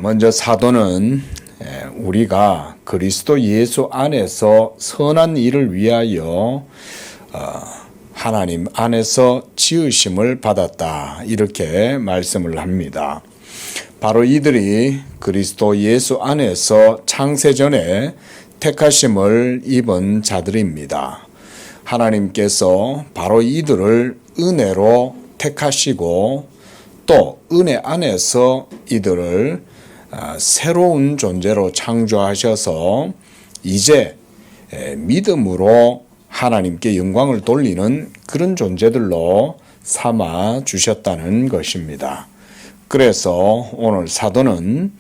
먼저 사도는 우리가 그리스도 예수 안에서 선한 일을 위하여 하나님 안에서 지으심을 받았다, 이렇게 말씀을 합니다. 바로 이들이 그리스도 예수 안에서 창세전에 택하심을 입은 자들입니다. 하나님께서 바로 이들을 은혜로 택하시고 또 은혜 안에서 이들을 새로운 존재로 창조하셔서 이제 믿음으로 하나님께 영광을 돌리는 그런 존재들로 삼아 주셨다는 것입니다. 그래서 오늘 사도는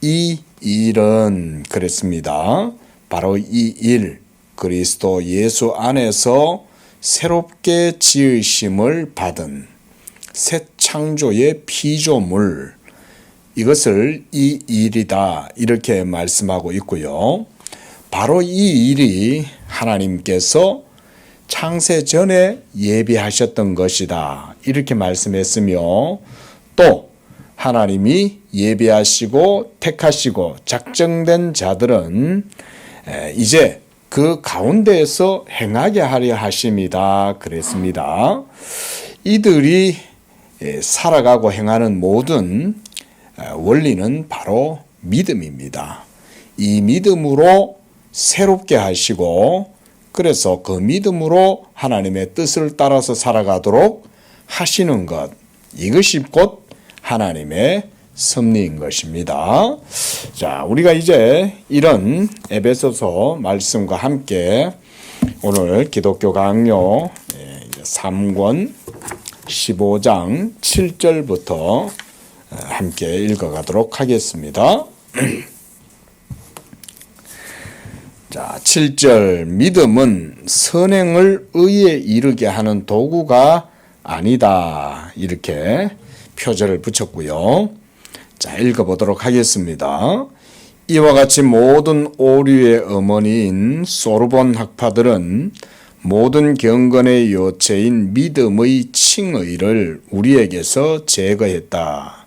이 일은 그랬습니다. 바로 이 일, 그리스도 예수 안에서 새롭게 지으심을 받은 새 창조의 피조물, 이것을 이 일이다, 이렇게 말씀하고 있고요. 바로 이 일이 하나님께서 창세 전에 예비하셨던 것이다, 이렇게 말씀했으며, 또 하나님이 예비하시고 택하시고 작정된 자들은 이제 그 가운데에서 행하게 하려 하심이다, 그랬습니다. 이들이 살아가고 행하는 모든 원리는 바로 믿음입니다. 이 믿음으로 새롭게 하시고, 그래서 그 믿음으로 하나님의 뜻을 따라서 살아가도록 하시는 것, 이것이 곧 하나님의 섭리인 것입니다. 자, 우리가 이제 이런 에베소서 말씀과 함께 오늘 기독교 강요 3권 15장 7절부터 함께 읽어가도록 하겠습니다. 자, 7절, 믿음은 선행을 의에 이르게 하는 도구가 아니다, 이렇게 표절을 붙였고요. 자, 읽어보도록 하겠습니다. 이와 같이 모든 오류의 어머니인 소르본 학파들은 모든 경건의 요체인 믿음의 칭의를 우리에게서 제거했다.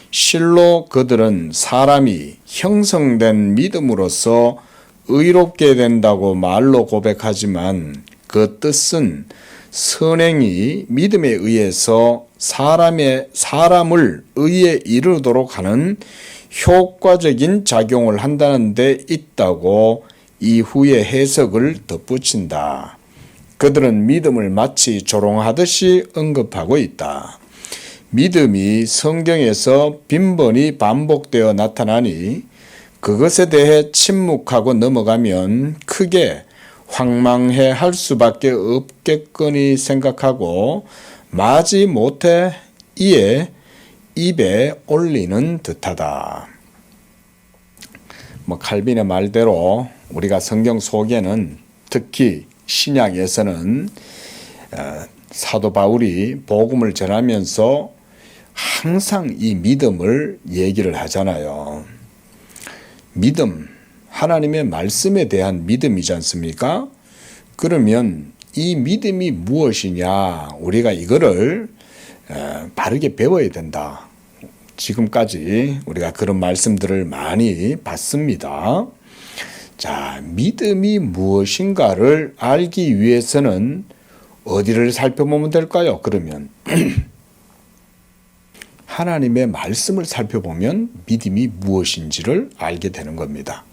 실로 그들은 사람이 형성된 믿음으로써 의롭게 된다고 말로 고백하지만 그 뜻은 선행이 믿음에 의해서 사람을 의에 이르도록 하는 효과적인 작용을 한다는 데 있다고 이후에 해석을 덧붙인다. 그들은 믿음을 마치 조롱하듯이 언급하고 있다. 믿음이 성경에서 빈번히 반복되어 나타나니 그것에 대해 침묵하고 넘어가면 크게 황망해 할 수밖에 없겠거니 생각하고 마지 못해 이에 입에 올리는 듯하다. 칼빈의 말대로 우리가 성경 속에는, 특히 신약에서는 사도 바울이 복음을 전하면서 항상 이 믿음을 얘기를 하잖아요. 믿음, 하나님의 말씀에 대한 믿음이지 않습니까? 그러면 이 믿음이 무엇이냐, 우리가 이거를 바르게 배워야 된다. 지금까지 우리가 그런 말씀들을 많이 봤습니다. 자, 믿음이 무엇인가를 알기 위해서는 어디를 살펴보면 될까요? 그러면 하나님의 말씀을 살펴보면 믿음이 무엇인지를 알게 되는 겁니다.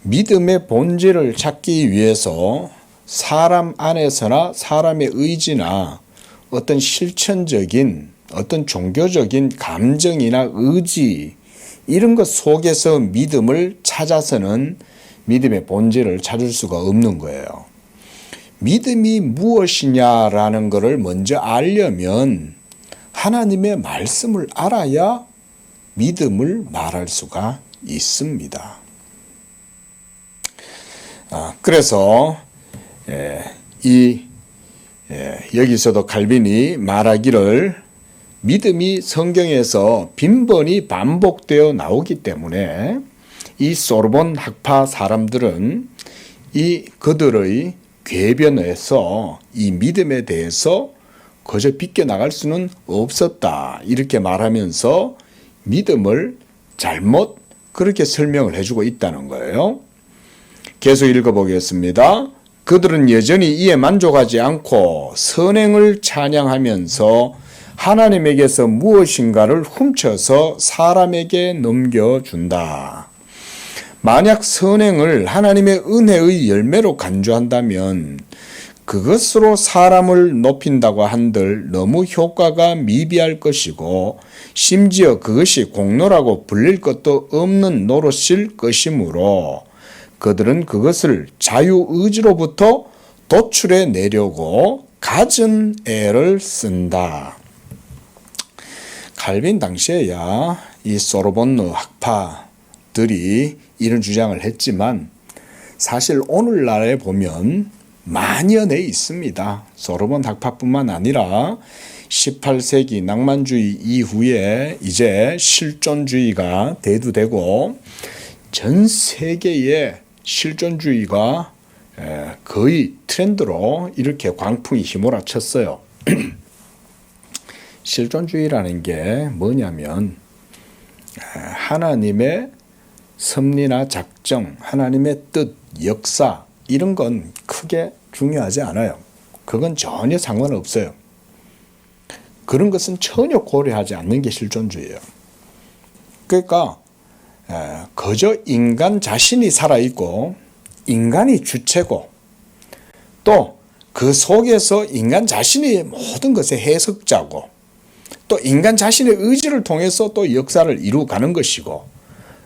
믿음의 본질을 찾기 위해서 사람 안에서나 사람의 의지나 어떤 실천적인, 어떤 종교적인 감정이나 의지, 이런 것 속에서 믿음을 찾아서는 믿음의 본질을 찾을 수가 없는 거예요. 믿음이 무엇이냐라는 것을 먼저 알려면 하나님의 말씀을 알아야 믿음을 말할 수가 있습니다. 그래서 여기서도 칼빈이 말하기를 믿음이 성경에서 빈번히 반복되어 나오기 때문에 이 소르본 학파 사람들은 그들의 궤변에서 이 믿음에 대해서 거저 비껴나갈 수는 없었다, 이렇게 말하면서 믿음을 잘못 그렇게 설명을 해주고 있다는 거예요. 계속 읽어보겠습니다. 그들은 여전히 이에 만족하지 않고 선행을 찬양하면서 하나님에게서 무엇인가를 훔쳐서 사람에게 넘겨준다. 만약 선행을 하나님의 은혜의 열매로 간주한다면 그것으로 사람을 높인다고 한들 너무 효과가 미비할 것이고 심지어 그것이 공로라고 불릴 것도 없는 노릇일 것이므로 그들은 그것을 자유의지로부터 도출해 내려고 갖은 애를 쓴다. 칼빈 당시에야 이 소르본느 학파들이 이런 주장을 했지만 사실 오늘날에 보면 만연해 있습니다. 소르본 학파뿐만 아니라 18세기 낭만주의 이후에 이제 실존주의가 대두되고 전 세계에 실존주의가 거의 트렌드로 이렇게 광풍이 휘몰아쳤어요. 실존주의라는 게 뭐냐면 하나님의 섭리나 작정, 하나님의 뜻, 역사 이런 건 크게 중요하지 않아요. 그건 전혀 상관없어요. 그런 것은 전혀 고려하지 않는 게 실존주의예요. 그러니까 그저 인간 자신이 살아있고 인간이 주체고 또 그 속에서 인간 자신이 모든 것의 해석자고 또 인간 자신의 의지를 통해서 또 역사를 이루어가는 것이고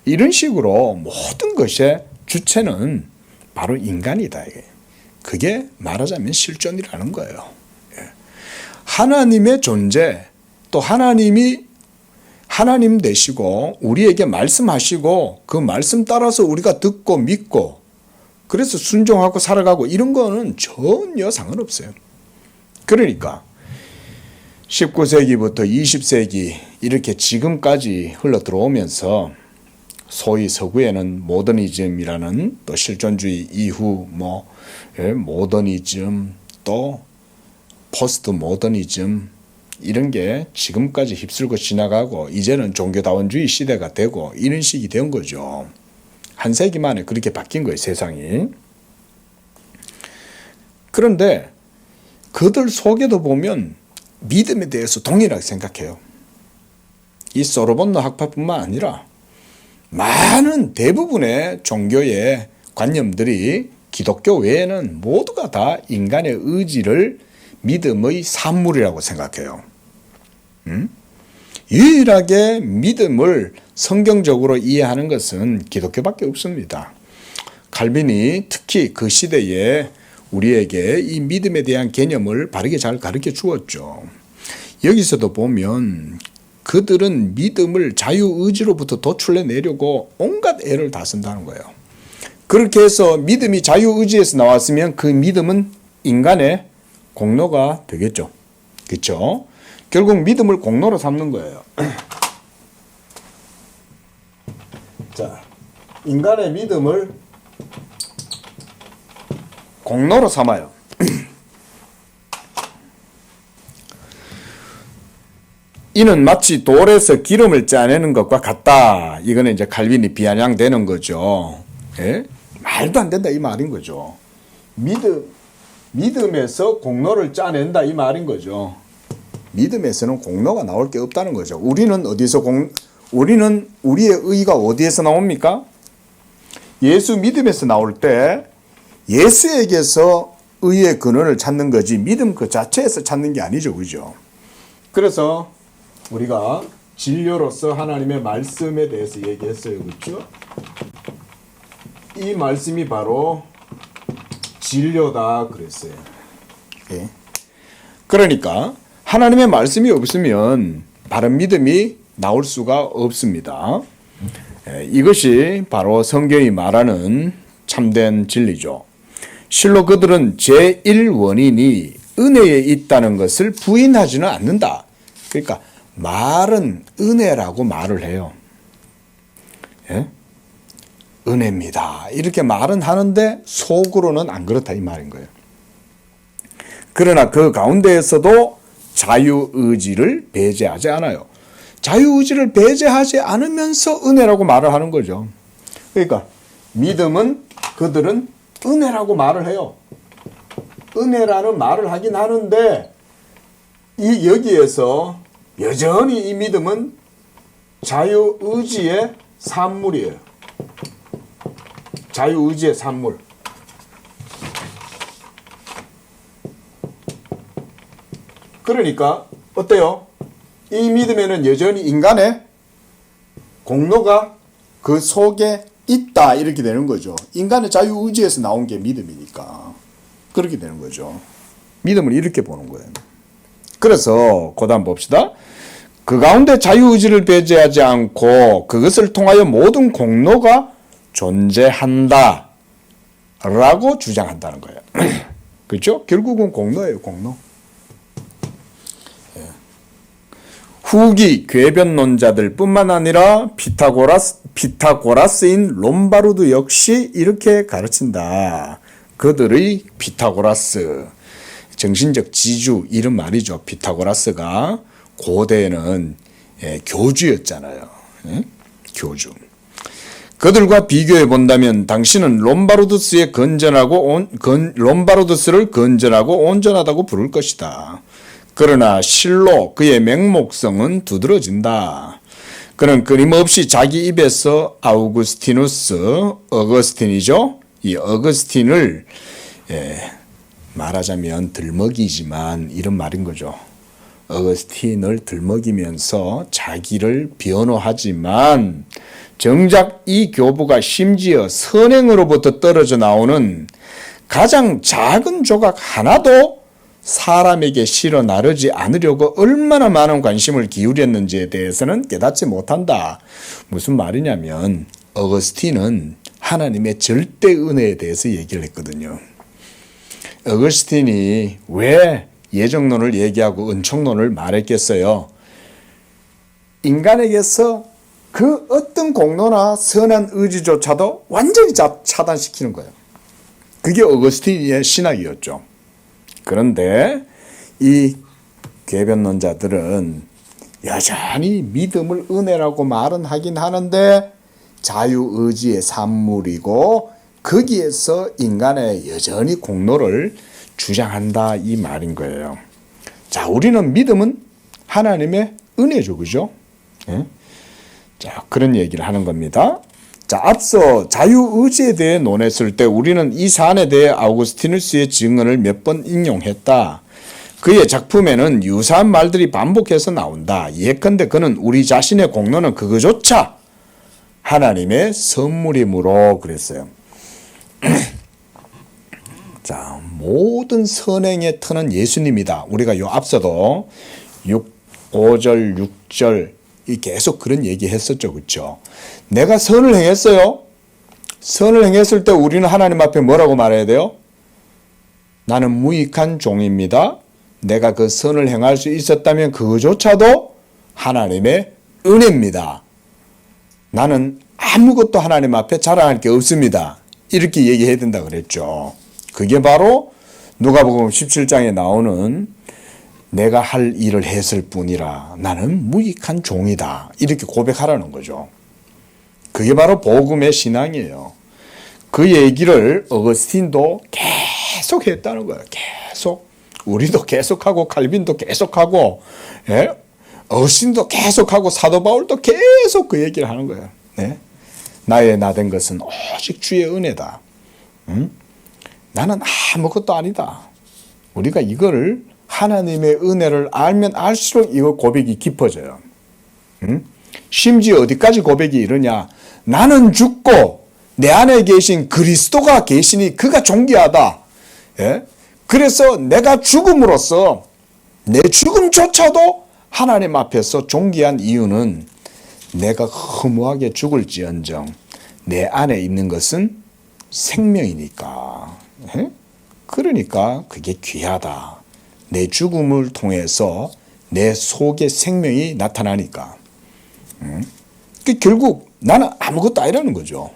이런 식으로 모든 것의 주체는 바로 인간이다. 그게 말하자면 실존이라는 거예요. 하나님의 존재 또 하나님이 하나님 되시고 우리에게 말씀하시고 그 말씀 따라서 우리가 듣고 믿고 그래서 순종하고 살아가고 이런 거는 전혀 상관없어요. 그러니까 19세기부터 20세기 이렇게 지금까지 흘러 들어오면서 소위 서구에는 모더니즘이라는 또 실존주의 이후 모더니즘 또 포스트 모더니즘 이런 게 지금까지 휩쓸고 지나가고 이제는 종교다원주의 시대가 되고 이런 식이 된 거죠. 한 세기 만에 그렇게 바뀐 거예요, 세상이. 그런데 그들 속에도 보면 믿음에 대해서 동일하게 생각해요. 이 소르본느 학파뿐만 아니라 많은 대부분의 종교의 관념들이 기독교 외에는 모두가 다 인간의 의지를 믿음의 산물이라고 생각해요. 유일하게 믿음을 성경적으로 이해하는 것은 기독교밖에 없습니다. 칼빈이 특히 그 시대에 우리에게 이 믿음에 대한 개념을 바르게 잘 가르쳐 주었죠. 여기서도 보면 그들은 믿음을 자유의지로부터 도출해 내려고 온갖 애를 다 쓴다는 거예요. 그렇게 해서 믿음이 자유의지에서 나왔으면 그 믿음은 인간의 공로가 되겠죠. 그렇죠? 결국 믿음을 공로로 삼는 거예요. 자, 인간의 믿음을 공로로 삼아요. 이는 마치 돌에서 기름을 짜내는 것과 같다. 이거는 이제 칼빈이 비아냥되는 거죠. 예? 말도 안 된다 이 말인 거죠. 믿음에서 공로를 짜낸다 이 말인 거죠. 믿음에서는 공로가 나올 게 없다는 거죠. 우리는 우리의 의가 어디에서 나옵니까? 예수 믿음에서 나올 때 예수에게서 의의 근원을 찾는 거지 믿음 그 자체에서 찾는 게 아니죠. 그죠? 그래서 우리가 진료로서 하나님의 말씀에 대해서 얘기했어요. 그렇죠? 이 말씀이 바로 진료다 그랬어요. 예. 그러니까 하나님의 말씀이 없으면 바른 믿음이 나올 수가 없습니다. 이것이 바로 성경이 말하는 참된 진리죠. 실로 그들은 제1원인이 은혜에 있다는 것을 부인하지는 않는다. 그러니까 말은 은혜라고 말을 해요. 예? 은혜입니다. 이렇게 말은 하는데 속으로는 안 그렇다 이 말인 거예요. 그러나 그 가운데에서도 자유의지를 배제하지 않아요. 자유의지를 배제하지 않으면서 은혜라고 말을 하는 거죠. 그러니까 믿음은 그들은 은혜라고 말을 해요. 은혜라는 말을 하긴 하는데 여기에서 여전히 이 믿음은 자유의지의 산물이에요. 자유의지의 산물. 그러니까 어때요? 이 믿음에는 여전히 인간의 공로가 그 속에 있다 이렇게 되는 거죠. 인간의 자유의지에서 나온 게 믿음이니까 그렇게 되는 거죠. 믿음을 이렇게 보는 거예요. 그래서 고단 봅시다. 그 가운데 자유의지를 배제하지 않고 그것을 통하여 모든 공로가 존재한다 라고 주장한다는 거예요. 그렇죠? 결국은 공로예요. 공로. 후기 궤변론자들 뿐만 아니라 피타고라스인 롬바르도 역시 이렇게 가르친다. 그들의 피타고라스, 정신적 지주 이런 말이죠. 피타고라스가 고대에는 교주였잖아요. 교주. 그들과 비교해 본다면 당신은 롬바르두스를 건전하고 온전하다고 부를 것이다. 그러나 실로 그의 맹목성은 두드러진다. 그는 끊임없이 자기 입에서 어거스틴이죠. 이 어거스틴을 말하자면 들먹이지만 이런 말인 거죠. 어거스틴을 들먹이면서 자기를 변호하지만 정작 이 교부가 심지어 선행으로부터 떨어져 나오는 가장 작은 조각 하나도 사람에게 실어 나르지 않으려고 얼마나 많은 관심을 기울였는지에 대해서는 깨닫지 못한다. 무슨 말이냐면 어거스틴은 하나님의 절대 은혜에 대해서 얘기를 했거든요. 어거스틴이 왜 예정론을 얘기하고 은총론을 말했겠어요? 인간에게서 그 어떤 공로나 선한 의지조차도 완전히 차단시키는 거예요. 그게 어거스틴의 신학이었죠. 그런데 이 궤변론자들은 여전히 믿음을 은혜라고 말은 하긴 하는데 자유의지의 산물이고 거기에서 인간의 여전히 공로를 주장한다 이 말인 거예요. 자, 우리는 믿음은 하나님의 은혜죠. 그죠? 자, 그런 얘기를 하는 겁니다. 자, 앞서 자유의지에 대해 논했을 때 우리는 이 사안에 대해 아우구스티누스의 증언을 몇 번 인용했다. 그의 작품에는 유사한 말들이 반복해서 나온다. 예컨대 그는 우리 자신의 공로는 그거조차 하나님의 선물이므로 그랬어요. 자, 모든 선행의 터는 예수님이다. 우리가 요 앞서도 5절, 6절 계속 그런 얘기 했었죠. 그렇죠? 내가 선을 행했어요. 선을 행했을 때 우리는 하나님 앞에 뭐라고 말해야 돼요? 나는 무익한 종입니다. 내가 그 선을 행할 수 있었다면 그거조차도 하나님의 은혜입니다. 나는 아무것도 하나님 앞에 자랑할 게 없습니다. 이렇게 얘기해야 된다 그랬죠. 그게 바로 누가복음 17장에 나오는 내가 할 일을 했을 뿐이라 나는 무익한 종이다. 이렇게 고백하라는 거죠. 그게 바로 복음의 신앙이에요. 그 얘기를 어거스틴도 계속 했다는 거예요. 계속. 우리도 계속하고 칼빈도 계속하고 어거스틴도 계속하고 사도 바울도 계속 그 얘기를 하는 거예요. 네? 나의 나된 것은 오직 주의 은혜다. 나는 아무것도 아니다. 우리가 이거를 하나님의 은혜를 알면 알수록 이거 고백이 깊어져요. 심지어 어디까지 고백이 이르냐. 나는 죽고 내 안에 계신 그리스도가 계시니 그가 존귀하다. 그래서 내가 죽음으로써 내 죽음조차도 하나님 앞에서 존귀한 이유는 내가 허무하게 죽을지언정 내 안에 있는 것은 생명이니까. 그러니까 그게 귀하다. 내 죽음을 통해서 내 속에 생명이 나타나니까. 결국 나는 아무것도 아니라는 거죠.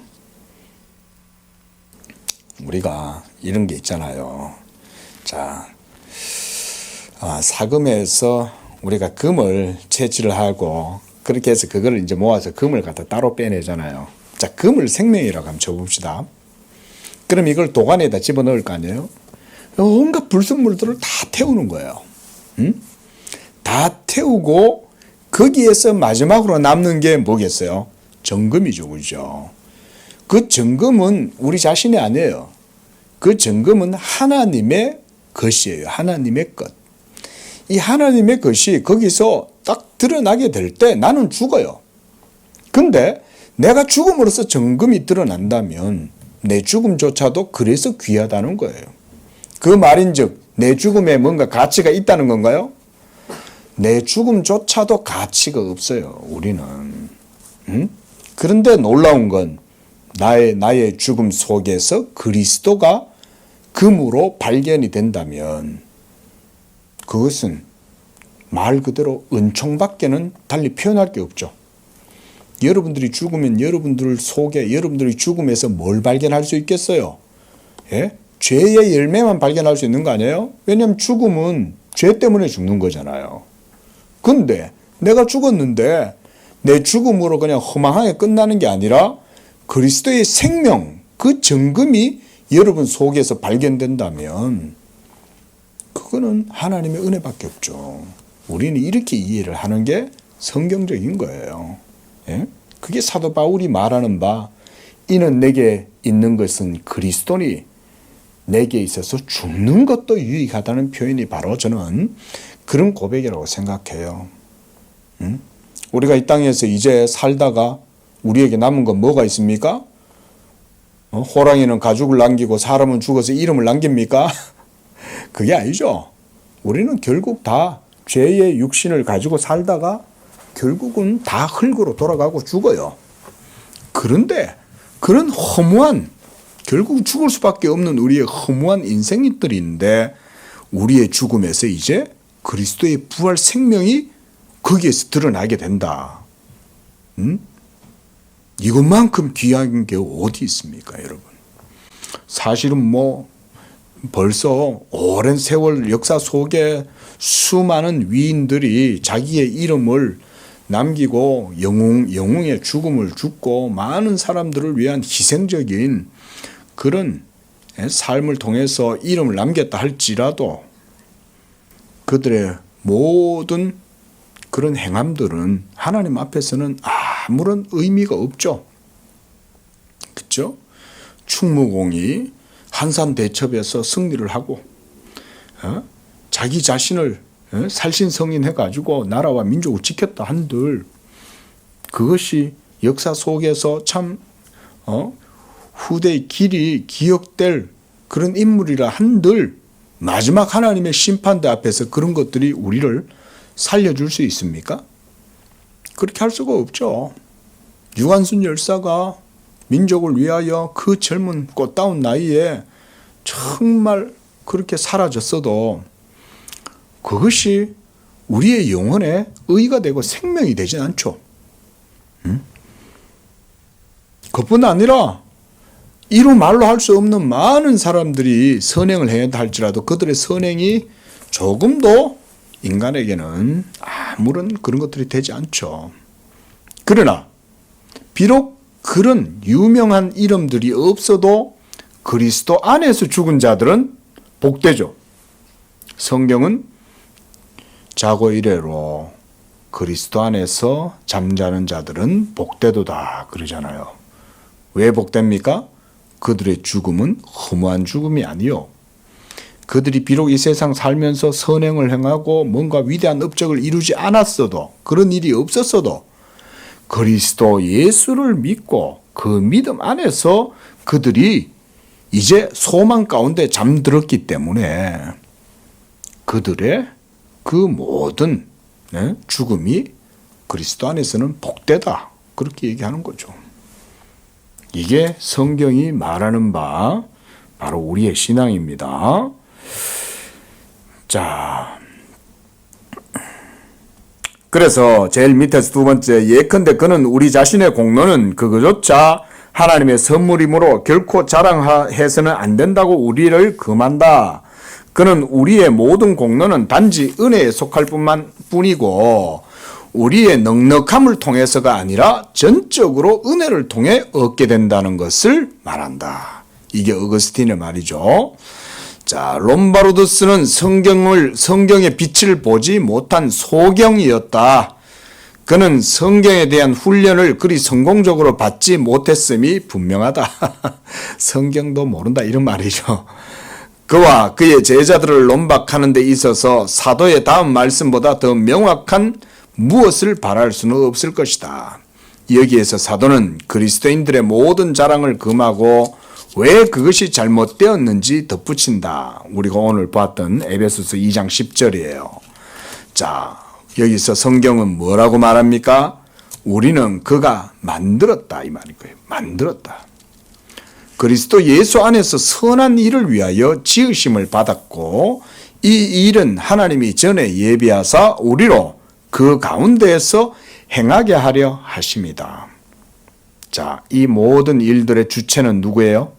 우리가 이런 게 있잖아요. 자, 사금에서 우리가 금을 채취를 하고 그렇게 해서 그거를 이제 모아서 금을 갖다 따로 빼내잖아요. 자, 금을 생명이라고 한번 쳐봅시다. 그럼 이걸 도관에다 집어넣을 거 아니에요? 온갖 불순물들을 다 태우는 거예요. 다 태우고 거기에서 마지막으로 남는 게 뭐겠어요? 정금이죠, 그죠? 그 정금은 우리 자신이 아니에요. 그 정금은 하나님의 것이에요. 하나님의 것. 이 하나님의 것이 거기서 딱 드러나게 될 때 나는 죽어요. 근데 내가 죽음으로써 정금이 드러난다면 내 죽음조차도 그래서 귀하다는 거예요. 그 말인즉 내 죽음에 뭔가 가치가 있다는 건가요? 내 죽음조차도 가치가 없어요. 우리는. 그런데 놀라운 건 나의 죽음 속에서 그리스도가 금으로 발견이 된다면 그것은 말 그대로 은총밖에는 달리 표현할 게 없죠. 여러분들이 죽으면 여러분들 속에 여러분들이 죽음에서 뭘 발견할 수 있겠어요? 예? 죄의 열매만 발견할 수 있는 거 아니에요? 왜냐하면 죽음은 죄 때문에 죽는 거잖아요. 근데 내가 죽었는데 내 죽음으로 그냥 허망하게 끝나는 게 아니라 그리스도의 생명, 그 정금이 여러분 속에서 발견된다면 그거는 하나님의 은혜밖에 없죠. 우리는 이렇게 이해를 하는 게 성경적인 거예요. 예? 그게 사도 바울이 말하는 바 이는 내게 있는 것은 그리스도니 내게 있어서 죽는 것도 유익하다는 표현이 바로 저는 그런 고백이라고 생각해요. 우리가 이 땅에서 이제 살다가 우리에게 남은 건 뭐가 있습니까? 호랑이는 가죽을 남기고 사람은 죽어서 이름을 남깁니까? 그게 아니죠. 우리는 결국 다 죄의 육신을 가지고 살다가 결국은 다 흙으로 돌아가고 죽어요. 그런데 그런 허무한 결국 죽을 수밖에 없는 우리의 허무한 인생들인데 우리의 죽음에서 이제 그리스도의 부활 생명이 거기에서 드러나게 된다. 이것만큼 귀한 게 어디 있습니까, 여러분? 사실은 벌써 오랜 세월 역사 속에 수많은 위인들이 자기의 이름을 남기고 영웅의 죽음을 죽고 많은 사람들을 위한 희생적인 그런 삶을 통해서 이름을 남겼다 할지라도 그들의 모든 그런 행함들은 하나님 앞에서는 아무런 의미가 없죠. 그렇죠? 충무공이 한산대첩에서 승리를 하고 자기 자신을 살신성인해가지고 나라와 민족을 지켰다 한들 그것이 역사 속에서 참 후대의 길이 기억될 그런 인물이라 한들 마지막 하나님의 심판대 앞에서 그런 것들이 우리를 살려줄 수 있습니까? 그렇게 할 수가 없죠. 유한순 열사가 민족을 위하여 그 젊은 꽃다운 나이에 정말 그렇게 사라졌어도 그것이 우리의 영혼에 의가 되고 생명이 되진 않죠. 그뿐 아니라 이루 말로 할 수 없는 많은 사람들이 선행을 해야 할지라도 그들의 선행이 조금도 인간에게는 아무런 그런 것들이 되지 않죠. 그러나 비록 그런 유명한 이름들이 없어도 그리스도 안에서 죽은 자들은 복되죠. 성경은 자고 이래로 그리스도 안에서 잠자는 자들은 복되도다 그러잖아요. 왜 복됩니까? 그들의 죽음은 허무한 죽음이 아니요. 그들이 비록 이 세상 살면서 선행을 행하고 뭔가 위대한 업적을 이루지 않았어도 그런 일이 없었어도 그리스도 예수를 믿고 그 믿음 안에서 그들이 이제 소망 가운데 잠들었기 때문에 그들의 그 모든 죽음이 그리스도 안에서는 복되다. 그렇게 얘기하는 거죠. 이게 성경이 말하는 바 바로 우리의 신앙입니다. 자, 그래서 제일 밑에서 두 번째 예컨대 그는 우리 자신의 공로는 그거조차 하나님의 선물이므로 결코 자랑해서는 안 된다고 우리를 금한다. 그는 우리의 모든 공로는 단지 은혜에 속할 뿐이고 우리의 넉넉함을 통해서가 아니라 전적으로 은혜를 통해 얻게 된다는 것을 말한다. 이게 어거스틴의 말이죠. 자, 롬바르두스는 성경의 빛을 보지 못한 소경이었다. 그는 성경에 대한 훈련을 그리 성공적으로 받지 못했음이 분명하다. 성경도 모른다 이런 말이죠. 그와 그의 제자들을 논박하는 데 있어서 사도의 다음 말씀보다 더 명확한 무엇을 바랄 수는 없을 것이다. 여기에서 사도는 그리스도인들의 모든 자랑을 금하고 왜 그것이 잘못되었는지 덧붙인다. 우리가 오늘 봤던 에베소서 2장 10절이에요. 자, 여기서 성경은 뭐라고 말합니까? 우리는 그가 만들었다 이 말인 거예요. 만들었다. 그리스도 예수 안에서 선한 일을 위하여 지으심을 받았고 이 일은 하나님이 전에 예비하사 우리로 그 가운데에서 행하게 하려 하십니다. 자, 이 모든 일들의 주체는 누구예요?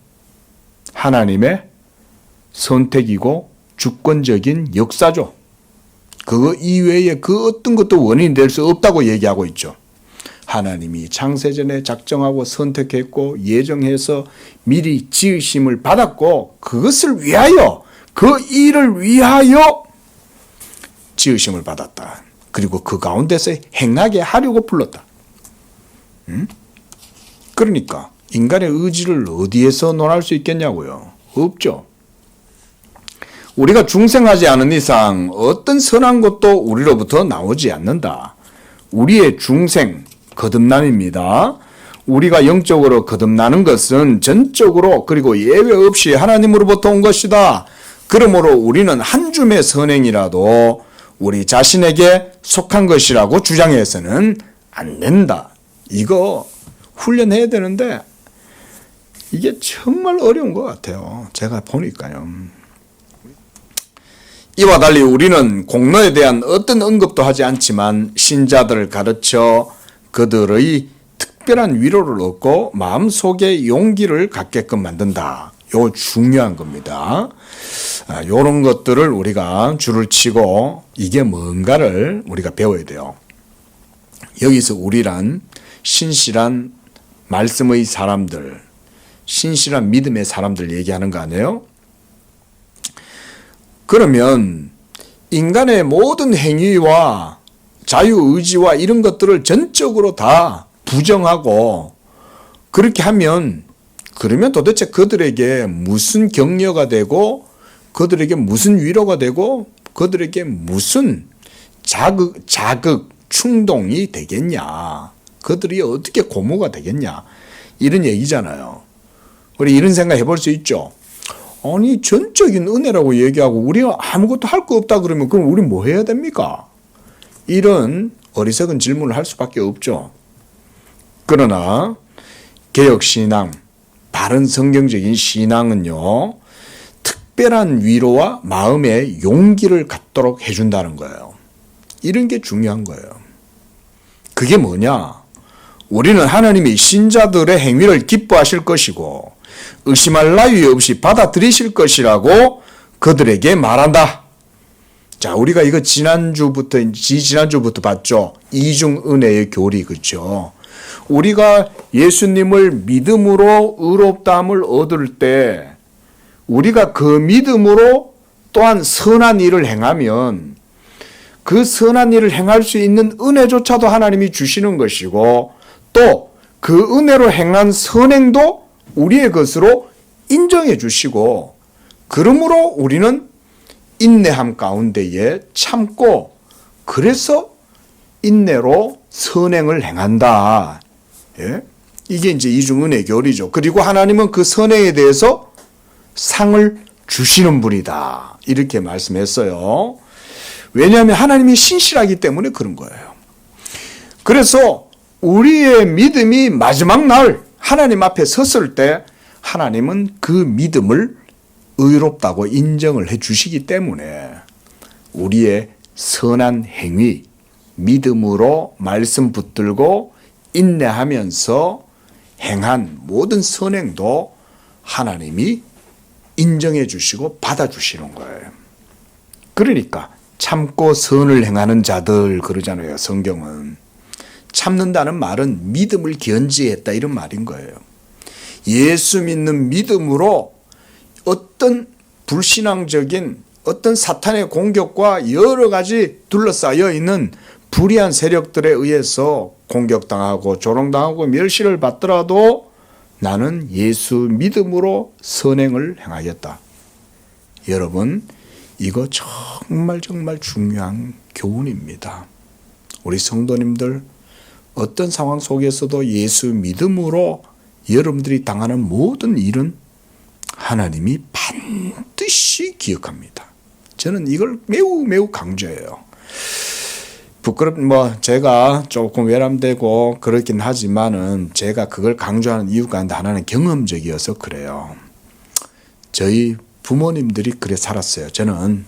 하나님의 선택이고 주권적인 역사죠. 그거 이외에 그 어떤 것도 원인이 될 수 없다고 얘기하고 있죠. 하나님이 창세전에 작정하고 선택했고 예정해서 미리 지으심을 받았고 그것을 위하여 그 일을 위하여 지으심을 받았다. 그리고 그 가운데서 행하게 하려고 불렀다. 그러니까 인간의 의지를 어디에서 논할 수 있겠냐고요. 없죠. 우리가 중생하지 않은 이상 어떤 선한 것도 우리로부터 나오지 않는다. 우리의 중생, 거듭남입니다. 우리가 영적으로 거듭나는 것은 전적으로 그리고 예외 없이 하나님으로부터 온 것이다. 그러므로 우리는 한 줌의 선행이라도 우리 자신에게 속한 것이라고 주장해서는 안 된다. 이거 훈련해야 되는데 이게 정말 어려운 것 같아요. 제가 보니까요. 이와 달리 우리는 공로에 대한 어떤 언급도 하지 않지만 신자들을 가르쳐 그들의 특별한 위로를 얻고 마음속에 용기를 갖게끔 만든다. 이거 중요한 겁니다. 이런 것들을 우리가 줄을 치고 이게 뭔가를 우리가 배워야 돼요. 여기서 우리란 신실한 말씀의 사람들, 신실한 믿음의 사람들 얘기하는 거 아니에요? 그러면 인간의 모든 행위와 자유의지와 이런 것들을 전적으로 다 부정하고 그렇게 하면 그러면 도대체 그들에게 무슨 격려가 되고 그들에게 무슨 위로가 되고 그들에게 무슨 자극, 충동이 되겠냐. 그들이 어떻게 고무가 되겠냐. 이런 얘기잖아요. 우리 이런 생각 해볼 수 있죠. 아니 전적인 은혜라고 얘기하고 우리가 아무것도 할 거 없다 그러면 그럼 우리 뭐 해야 됩니까? 이런 어리석은 질문을 할 수밖에 없죠. 그러나 개혁신앙, 바른 성경적인 신앙은요. 특별한 위로와 마음의 용기를 갖도록 해준다는 거예요. 이런 게 중요한 거예요. 그게 뭐냐? 우리는 하나님이 신자들의 행위를 기뻐하실 것이고 의심할 나위 없이 받아들이실 것이라고 그들에게 말한다. 자, 우리가 이거 지난주부터 봤죠. 이중 은혜의 교리, 그렇죠? 우리가 예수님을 믿음으로 의롭다함을 얻을 때 우리가 그 믿음으로 또한 선한 일을 행하면 그 선한 일을 행할 수 있는 은혜조차도 하나님이 주시는 것이고 또 그 은혜로 행한 선행도 우리의 것으로 인정해 주시고 그러므로 우리는 인내함 가운데에 참고 그래서 인내로 선행을 행한다. 예? 이게 이제 이중은혜 교리죠. 그리고 하나님은 그 선행에 대해서 상을 주시는 분이다. 이렇게 말씀했어요. 왜냐하면 하나님이 신실하기 때문에 그런 거예요. 그래서 우리의 믿음이 마지막 날 하나님 앞에 섰을 때 하나님은 그 믿음을 의롭다고 인정을 해 주시기 때문에 우리의 선한 행위, 믿음으로 말씀 붙들고 인내하면서 행한 모든 선행도 하나님이 인정해 주시고 받아주시는 거예요. 그러니까 참고 선을 행하는 자들 그러잖아요. 성경은. 참는다는 말은 믿음을 견지했다 이런 말인 거예요. 예수 믿는 믿음으로 어떤 불신앙적인 어떤 사탄의 공격과 여러 가지 둘러싸여 있는 불의한 세력들에 의해서 공격당하고 조롱당하고 멸시를 받더라도 나는 예수 믿음으로 선행을 행하겠다. 여러분, 이거 정말 중요한 교훈입니다. 우리 성도님들 어떤 상황 속에서도 예수 믿음으로 여러분들이 당하는 모든 일은 하나님이 반드시 기억합니다. 저는 이걸 매우 강조해요. 제가 조금 외람되고 그렇긴 하지만은 제가 그걸 강조하는 이유가 하나는 경험적이어서 그래요. 저희 부모님들이 그래 살았어요. 저는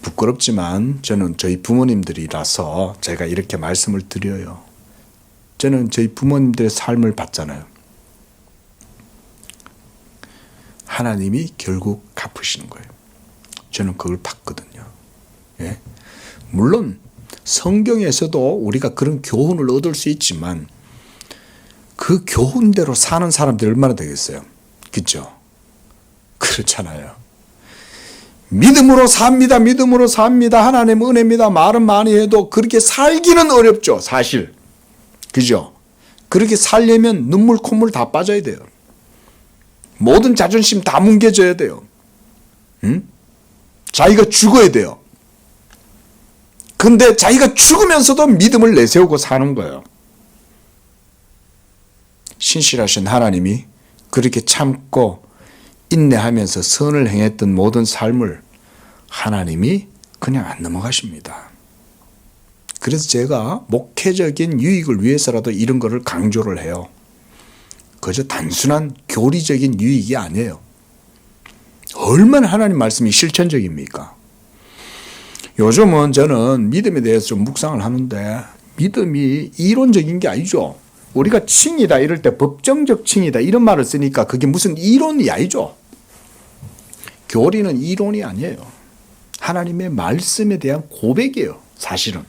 부끄럽지만 저는 저희 부모님들이라서 제가 이렇게 말씀을 드려요. 저는 저희 부모님들의 삶을 봤잖아요. 하나님이 결국 갚으시는 거예요. 저는 그걸 봤거든요. 예? 물론 성경에서도 우리가 그런 교훈을 얻을 수 있지만 그 교훈대로 사는 사람들이 얼마나 되겠어요? 그렇죠? 그렇잖아요. 믿음으로 삽니다. 믿음으로 삽니다. 하나님 은혜입니다. 말은 많이 해도 그렇게 살기는 어렵죠. 사실. 그죠? 그렇게 살려면 눈물 콧물 다 빠져야 돼요. 모든 자존심 다 뭉개져야 돼요. 응? 자기가 죽어야 돼요. 근데 자기가 죽으면서도 믿음을 내세우고 사는 거예요. 신실하신 하나님이 그렇게 참고 인내하면서 선을 행했던 모든 삶을 하나님이 그냥 안 넘어가십니다. 그래서 제가 목회적인 유익을 위해서라도 이런 거를 강조를 해요. 그저 단순한 교리적인 유익이 아니에요. 얼마나 하나님 말씀이 실천적입니까? 요즘은 저는 믿음에 대해서 좀 묵상을 하는데 믿음이 이론적인 게 아니죠. 우리가 칭이다 이럴 때 법정적 칭이다 이런 말을 쓰니까 그게 무슨 이론이 아니죠. 교리는 이론이 아니에요. 하나님의 말씀에 대한 고백이에요. 사실은.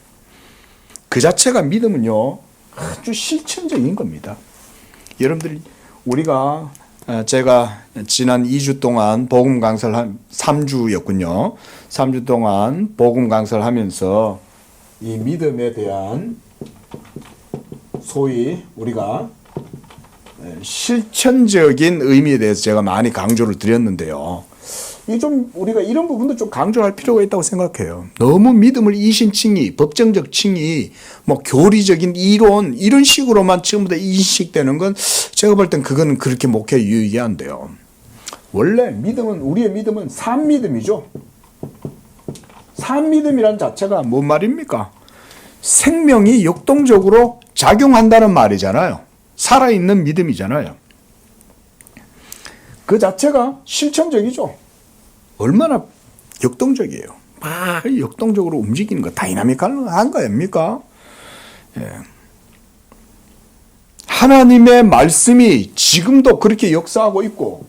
그 자체가 믿음은요. 아주 실천적인 겁니다. 여러분들이 제가 지난 2주 동안 복음 강사를 3주였군요. 3주 동안 복음 강사를 하면서 이 믿음에 대한 소위 우리가 실천적인 의미에 대해서 제가 많이 강조를 드렸는데요. 우리가 이런 부분도 좀 강조할 필요가 있다고 생각해요. 너무 믿음을 이신칭의, 법정적 칭의, 교리적인 이론, 이런 식으로만 지금부터 인식되는 건 제가 볼 땐 그건 그렇게 목회에 유익이 안 돼요. 원래 우리의 믿음은 산믿음이죠. 산믿음이란 자체가 뭔 말입니까? 생명이 역동적으로 작용한다는 말이잖아요. 살아있는 믿음이잖아요. 그 자체가 실천적이죠. 얼마나 역동적이에요. 막 역동적으로 움직이는 거, 다이나믹한 거 아닙니까? 예. 하나님의 말씀이 지금도 그렇게 역사하고 있고,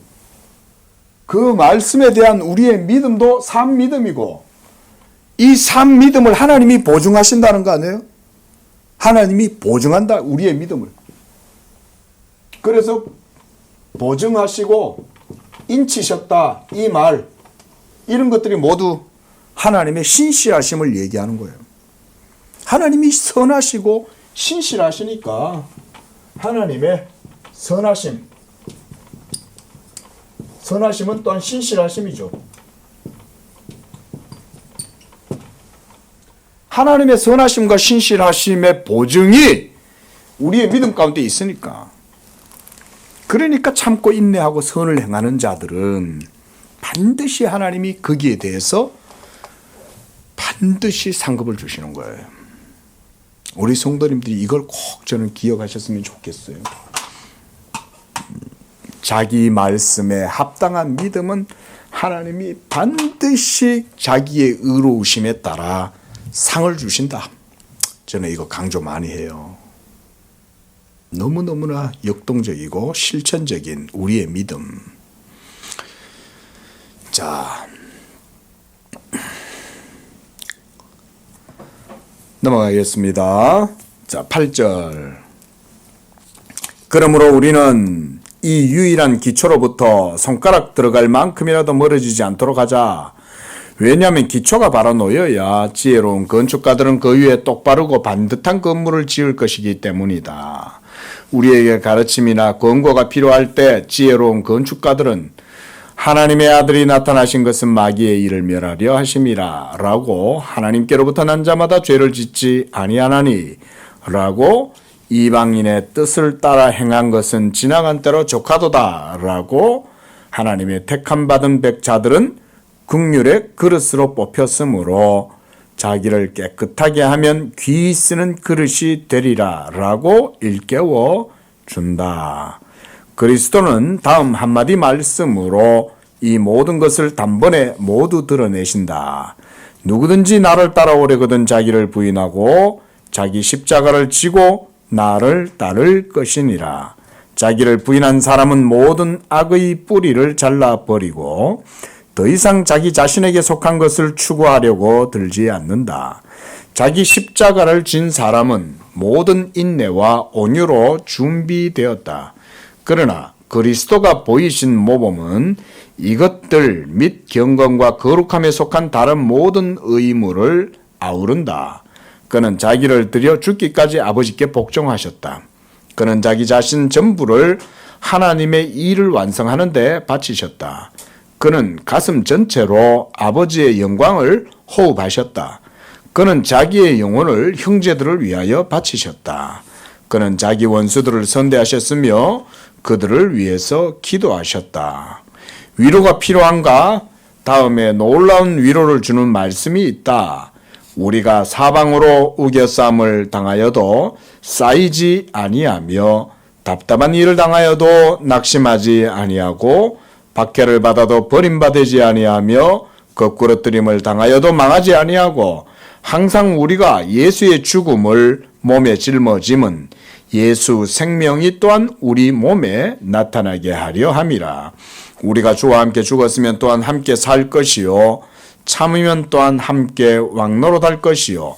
그 말씀에 대한 우리의 믿음도 산 믿음이고, 이 산 믿음을 하나님이 보증하신다는 거 아니에요? 하나님이 보증한다, 우리의 믿음을. 그래서 보증하시고 인치셨다, 이 말, 이런 것들이 모두 하나님의 신실하심을 얘기하는 거예요. 하나님이 선하시고 신실하시니까 하나님의 선하심은 또한 신실하심이죠. 하나님의 선하심과 신실하심의 보증이 우리의 믿음 가운데 있으니까. 그러니까 참고 인내하고 선을 행하는 자들은 반드시 하나님이 거기에 대해서 반드시 상급을 주시는 거예요. 우리 성도님들이 이걸 꼭 저는 기억하셨으면 좋겠어요. 자기 말씀에 합당한 믿음은 하나님이 반드시 자기의 의로우심에 따라 상을 주신다. 저는 이거 강조 많이 해요. 너무너무나 역동적이고 실천적인 우리의 믿음. 자, 넘어가겠습니다. 자, 8절. 그러므로 우리는 이 유일한 기초로부터 손가락 들어갈 만큼이라도 멀어지지 않도록 하자. 왜냐하면 기초가 바로 놓여야 지혜로운 건축가들은 그 위에 똑바르고 반듯한 건물을 지을 것이기 때문이다. 우리에게 가르침이나 권고가 필요할 때 지혜로운 건축가들은 하나님의 아들이 나타나신 것은 마귀의 일을 멸하려 하심이라 라고 하나님께로부터 난 자마다 죄를 짓지 아니하나니 라고 이방인의 뜻을 따라 행한 것은 지나간 때로 족하도다 라고 하나님의 택함 받은 백자들은 긍휼의 그릇으로 뽑혔으므로 자기를 깨끗하게 하면 귀 쓰는 그릇이 되리라 라고 일깨워 준다. 그리스도는 다음 한마디 말씀으로 이 모든 것을 단번에 모두 드러내신다. 누구든지 나를 따라오려거든 자기를 부인하고 자기 십자가를 지고 나를 따를 것이니라. 자기를 부인한 사람은 모든 악의 뿌리를 잘라버리고 더 이상 자기 자신에게 속한 것을 추구하려고 들지 않는다. 자기 십자가를 진 사람은 모든 인내와 온유로 준비되었다. 그러나 그리스도가 보이신 모범은 이것들 및 경건과 거룩함에 속한 다른 모든 의무를 아우른다. 그는 자기를 들여 죽기까지 아버지께 복종하셨다. 그는 자기 자신 전부를 하나님의 일을 완성하는 데 바치셨다. 그는 가슴 전체로 아버지의 영광을 호흡하셨다. 그는 자기의 영혼을 형제들을 위하여 바치셨다. 그는 자기 원수들을 선대하셨으며 그들을 위해서 기도하셨다. 위로가 필요한가? 다음에 놀라운 위로를 주는 말씀이 있다. 우리가 사방으로 우겨쌈을 당하여도 쌓이지 아니하며 답답한 일을 당하여도 낙심하지 아니하고 박해를 받아도 버림받지 아니하며 거꾸러뜨림을 당하여도 망하지 아니하고 항상 우리가 예수의 죽음을 몸에 짊어짐은 예수 생명이 또한 우리 몸에 나타나게 하려 함이라. 우리가 주와 함께 죽었으면 또한 함께 살 것이요 참으면 또한 함께 왕노릇할 것이요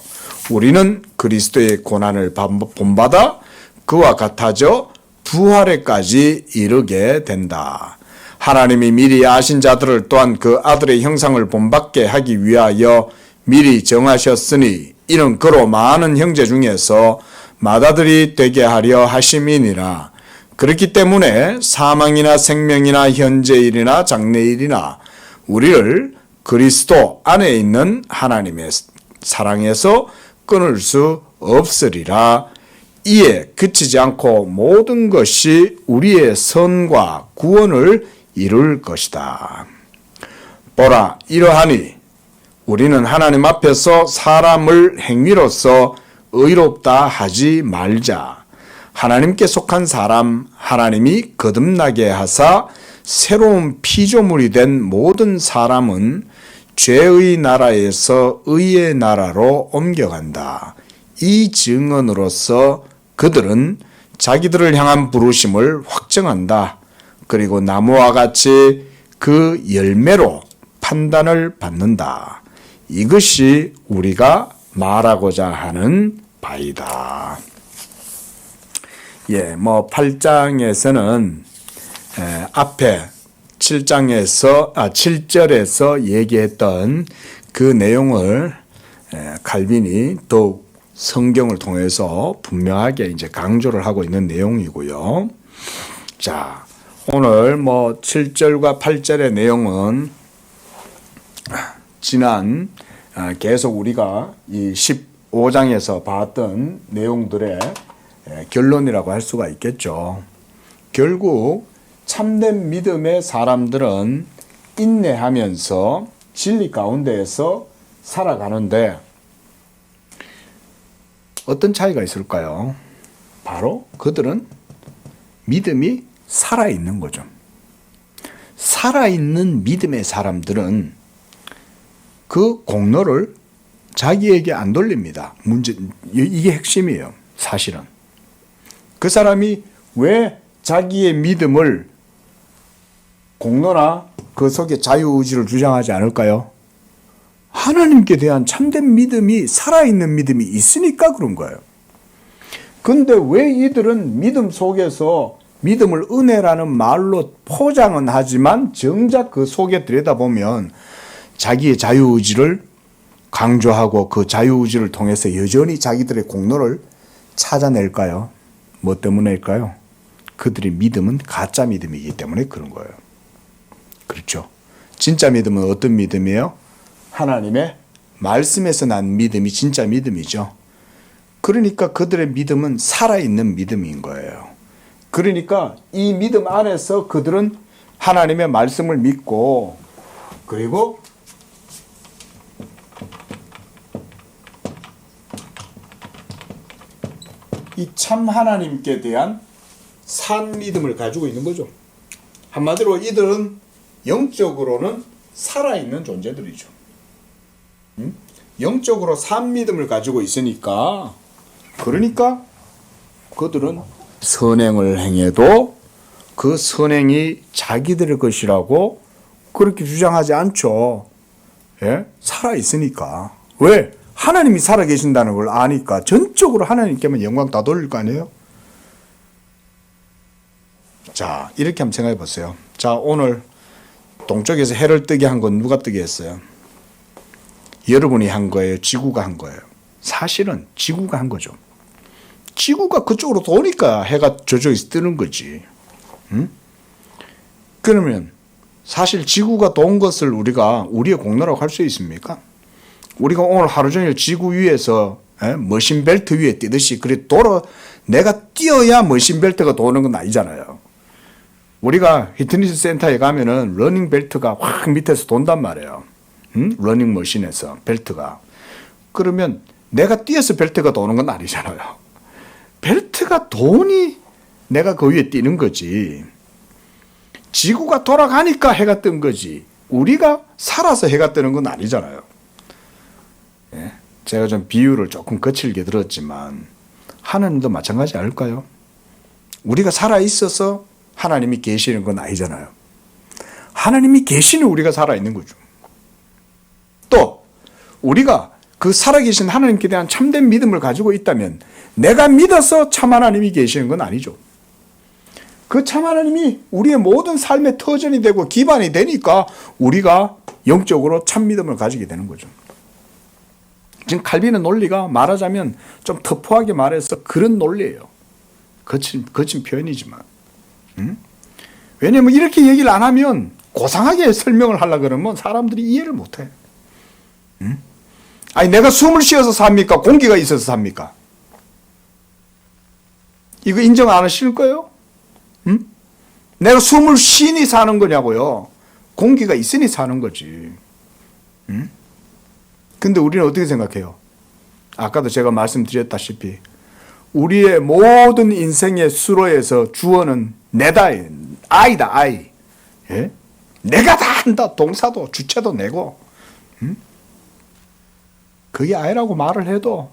우리는 그리스도의 고난을 본받아 그와 같아져 부활에까지 이르게 된다. 하나님이 미리 아신 자들을 또한 그 아들의 형상을 본받게 하기 위하여 미리 정하셨으니 이는 그로 많은 형제 중에서 맏아들이 되게 하려 하심이니라. 그렇기 때문에 사망이나 생명이나 현재일이나 장래일이나 우리를 그리스도 안에 있는 하나님의 사랑에서 끊을 수 없으리라. 이에 그치지 않고 모든 것이 우리의 선과 구원을 이룰 것이다. 보라, 이러하니 우리는 하나님 앞에서 사람을 행위로서 의롭다 하지 말자. 하나님께 속한 사람 하나님이 거듭나게 하사 새로운 피조물이 된 모든 사람은 죄의 나라에서 의의 나라로 옮겨간다. 이 증언으로서 그들은 자기들을 향한 부르심을 확정한다. 그리고 나무와 같이 그 열매로 판단을 받는다. 이것이 우리가 말하고자 하는 바이다. 8장에서는 앞에 7절에서 얘기했던 그 내용을 칼빈이 더욱 성경을 통해서 분명하게 이제 강조를 하고 있는 내용이고요. 자, 오늘 7절과 8절의 내용은 지난 계속 우리가 이 15장에서 봤던 내용들의 결론이라고 할 수가 있겠죠. 결국 참된 믿음의 사람들은 인내하면서 진리 가운데에서 살아가는데 어떤 차이가 있을까요? 바로 그들은 믿음이 살아있는 거죠. 살아있는 믿음의 사람들은 그 공로를 자기에게 안 돌립니다. 이게 핵심이에요. 사실은. 그 사람이 왜 자기의 믿음을 공로나 그 속에 자유의지를 주장하지 않을까요? 하나님께 대한 참된 믿음이 살아있는 믿음이 있으니까 그런 거예요. 근데 왜 이들은 믿음 속에서 믿음을 은혜라는 말로 포장은 하지만 정작 그 속에 들여다보면 자기의 자유의지를 강조하고 그 자유의지를 통해서 여전히 자기들의 공로를 찾아낼까요? 뭐 때문일까요? 그들의 믿음은 가짜 믿음이기 때문에 그런 거예요. 그렇죠? 진짜 믿음은 어떤 믿음이에요? 하나님의 말씀에서 난 믿음이 진짜 믿음이죠. 그러니까 그들의 믿음은 살아있는 믿음인 거예요. 그러니까 이 믿음 안에서 그들은 하나님의 말씀을 믿고 그리고 이 참 하나님께 대한 산 믿음을 가지고 있는 거죠. 한마디로 이들은 영적으로는 살아있는 존재들이죠. 영적으로 산 믿음을 가지고 있으니까 그러니까 그들은 선행을 행해도 그 선행이 자기들의 것이라고 그렇게 주장하지 않죠. 예? 살아있으니까. 왜? 하나님이 살아계신다는 걸 아니까 전적으로 하나님께만 영광 다 돌릴 거 아니에요? 자, 이렇게 한번 생각해 보세요. 자, 오늘 동쪽에서 해를 뜨게 한 건 누가 뜨게 했어요? 여러분이 한 거예요? 지구가 한 거예요? 사실은 지구가 한 거죠. 지구가 그쪽으로 도니까 해가 저쪽에서 뜨는 거지. 응? 그러면 사실 지구가 돈 것을 우리가 우리의 공로라고 할 수 있습니까? 우리가 오늘 하루 종일 지구 위에서 머신 벨트 위에 뛰듯이 그래 내가 뛰어야 머신 벨트가 도는 건 아니잖아요. 우리가 피트니스 센터에 가면은 러닝 벨트가 확 밑에서 돈단 말이에요. 응? 러닝 머신에서 벨트가. 그러면 내가 뛰어서 벨트가 도는 건 아니잖아요. 벨트가 도니 내가 그 위에 뛰는 거지. 지구가 돌아가니까 해가 뜬 거지. 우리가 살아서 해가 뜨는 건 아니잖아요. 예? 제가 좀 비유를 조금 거칠게 들었지만 하나님도 마찬가지 아닐까요? 우리가 살아있어서 하나님이 계시는 건 아니잖아요. 하나님이 계시는 우리가 살아있는 거죠. 또 우리가 그 살아계신 하나님께 대한 참된 믿음을 가지고 있다면 내가 믿어서 참 하나님이 계시는 건 아니죠. 그 참 하나님이 우리의 모든 삶의 터전이 되고 기반이 되니까 우리가 영적으로 참 믿음을 가지게 되는 거죠. 지금 칼빈의 논리가 말하자면 좀 터프하게 말해서 그런 논리예요. 거친 표현이지만. 왜냐하면 이렇게 얘기를 안 하면 고상하게 설명을 하려고 그러면 사람들이 이해를 못해. 아니 내가 숨을 쉬어서 삽니까? 공기가 있어서 삽니까? 이거 인정 안 하실 거예요? 내가 숨을 쉬니 사는 거냐고요. 공기가 있으니 사는 거지. 근데 우리는 어떻게 생각해요? 아까도 제가 말씀드렸다시피 우리의 모든 인생의 수로에서 주어는 내다, 아이다, 아이. 예? 내가 다 한다. 동사도 주체도 내고. 그게 아이라고 말을 해도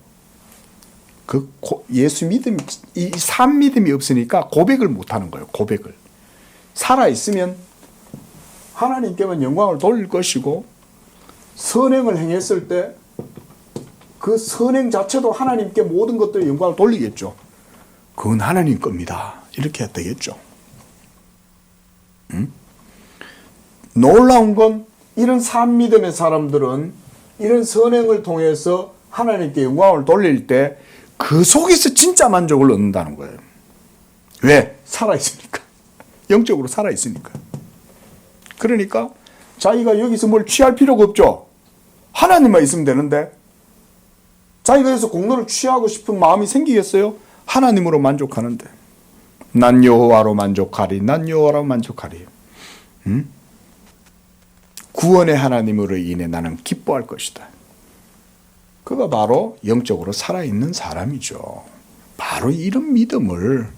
예수 믿음이, 이 산 믿음이 없으니까 고백을 못 하는 거예요. 고백을. 살아있으면 하나님께만 영광을 돌릴 것이고 선행을 행했을 때 그 선행 자체도 하나님께 모든 것들의 영광을 돌리겠죠. 그건 하나님 겁니다. 이렇게 해야 되겠죠. 놀라운 건 이런 산 믿음의 사람들은 이런 선행을 통해서 하나님께 영광을 돌릴 때 그 속에서 진짜 만족을 얻는다는 거예요. 왜? 살아있으니까. 영적으로 살아있으니까. 그러니까 자기가 여기서 뭘 취할 필요가 없죠. 하나님만 있으면 되는데 자기가 여기서 공로를 취하고 싶은 마음이 생기겠어요? 하나님으로 만족하는데. 난 여호와로 만족하리. 난 여호와로 만족하리. 구원의 하나님으로 인해 나는 기뻐할 것이다. 그가 바로 영적으로 살아있는 사람이죠. 바로 이런 믿음을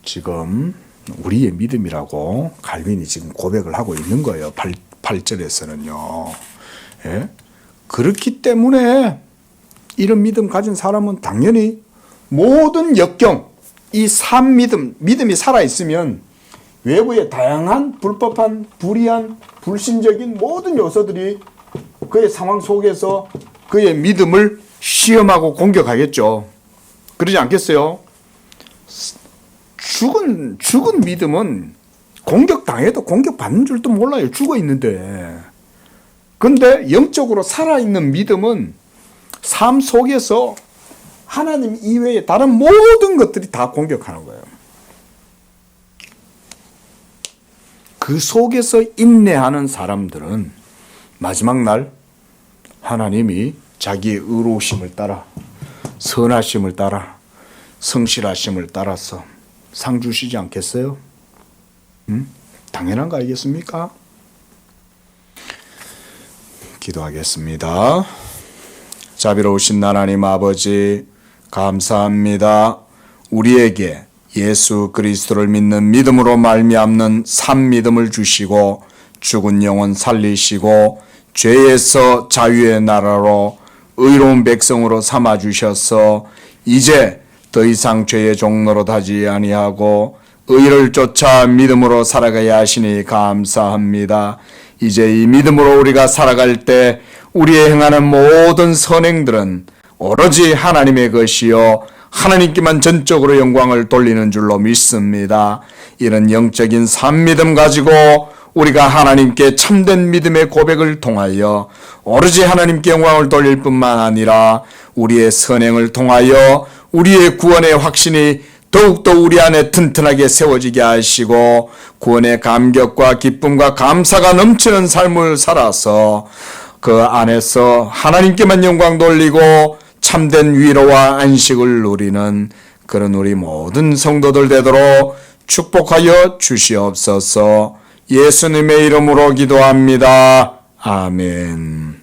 지금 우리의 믿음이라고 칼빈이 지금 고백을 하고 있는 거예요. 8절에서는요. 예? 그렇기 때문에 이런 믿음 가진 사람은 당연히 모든 역경, 이 산 믿음이 살아있으면 외부의 다양한 불법한, 불의한, 불신적인 모든 요소들이 그의 상황 속에서 그의 믿음을 시험하고 공격하겠죠. 그러지 않겠어요? 죽은 믿음은 공격당해도 공격받는 줄도 몰라요. 죽어 있는데. 근데 영적으로 살아있는 믿음은 삶 속에서 하나님 이외의 다른 모든 것들이 다 공격하는 거예요. 그 속에서 인내하는 사람들은 마지막 날 하나님이 자기의 의로우심을 따라, 선하심을 따라, 성실하심을 따라서 상 주시지 않겠어요? 당연한 거 아니겠습니까? 기도하겠습니다. 자비로우신 하나님 아버지, 감사합니다. 우리에게 예수 그리스도를 믿는 믿음으로 말미암는 산 믿음을 주시고 죽은 영혼 살리시고 죄에서 자유의 나라로 의로운 백성으로 삼아 주셔서 이제 더 이상 죄의 종로로 타지 아니하고 의를 쫓아 믿음으로 살아가야 하시니 감사합니다. 이제 이 믿음으로 우리가 살아갈 때 우리의 행하는 모든 선행들은 오로지 하나님의 것이요 하나님께만 전적으로 영광을 돌리는 줄로 믿습니다. 이런 영적인 산 믿음 가지고 우리가 하나님께 참된 믿음의 고백을 통하여 오로지 하나님께 영광을 돌릴 뿐만 아니라 우리의 선행을 통하여 우리의 구원의 확신이 더욱더 우리 안에 튼튼하게 세워지게 하시고 구원의 감격과 기쁨과 감사가 넘치는 삶을 살아서 그 안에서 하나님께만 영광 돌리고 참된 위로와 안식을 누리는 그런 우리 모든 성도들 되도록 축복하여 주시옵소서. 예수님의 이름으로 기도합니다. 아멘.